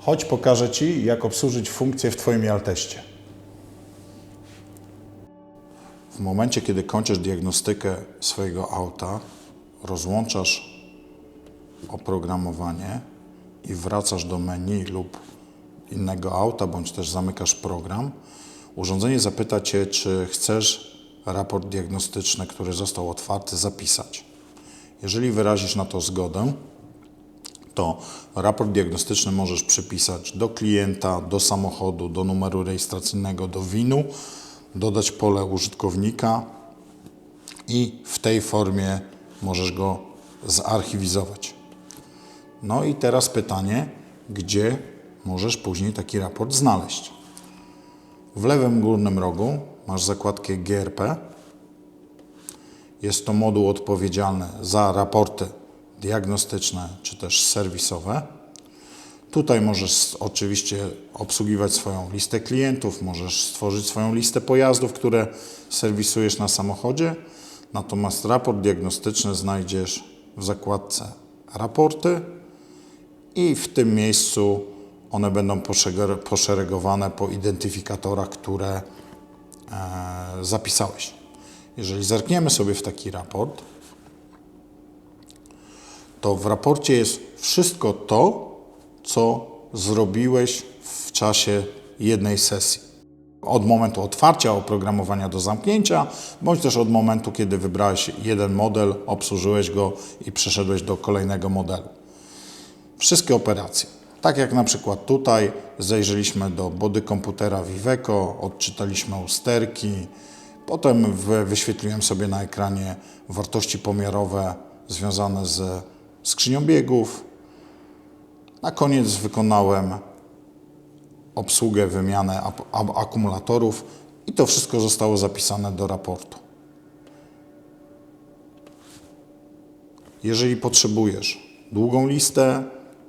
Chodź, pokażę Ci, jak obsłużyć funkcję w Twoim Jalteście. W momencie, kiedy kończysz diagnostykę swojego auta, rozłączasz oprogramowanie i wracasz do menu lub innego auta, bądź też zamykasz program, urządzenie zapyta Cię, czy chcesz raport diagnostyczny, który został otwarty, zapisać. Jeżeli wyrazisz na to zgodę, to raport diagnostyczny możesz przypisać do klienta, do samochodu, do numeru rejestracyjnego, do VIN-u, dodać pole użytkownika i w tej formie możesz go zarchiwizować. No i teraz pytanie, gdzie możesz później taki raport znaleźć? W lewym górnym rogu masz zakładkę GRP. Jest to moduł odpowiedzialny za raporty diagnostyczne czy też serwisowe. Tutaj możesz oczywiście obsługiwać swoją listę klientów, możesz stworzyć swoją listę pojazdów, które serwisujesz na samochodzie. Natomiast raport diagnostyczny znajdziesz w zakładce raporty i w tym miejscu one będą poszeregowane po identyfikatorach, które zapisałeś. Jeżeli zerkniemy sobie w taki raport, to w raporcie jest wszystko to, co zrobiłeś w czasie jednej sesji. Od momentu otwarcia oprogramowania do zamknięcia, bądź też od momentu, kiedy wybrałeś jeden model, obsłużyłeś go i przeszedłeś do kolejnego modelu. Wszystkie operacje. Tak jak na przykład tutaj zajrzeliśmy do body komputera Viveco, odczytaliśmy usterki, potem wyświetliłem sobie na ekranie wartości pomiarowe związane z skrzynią biegów. Na koniec wykonałem obsługę, wymianę akumulatorów i to wszystko zostało zapisane do raportu. Jeżeli potrzebujesz długą listę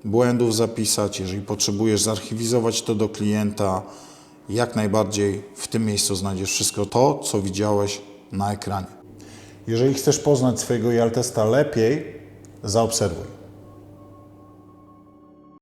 błędów zapisać, jeżeli potrzebujesz zarchiwizować to do klienta, jak najbardziej w tym miejscu znajdziesz wszystko to, co widziałeś na ekranie. Jeżeli chcesz poznać swojego Jaltesta lepiej, zaobserwuj.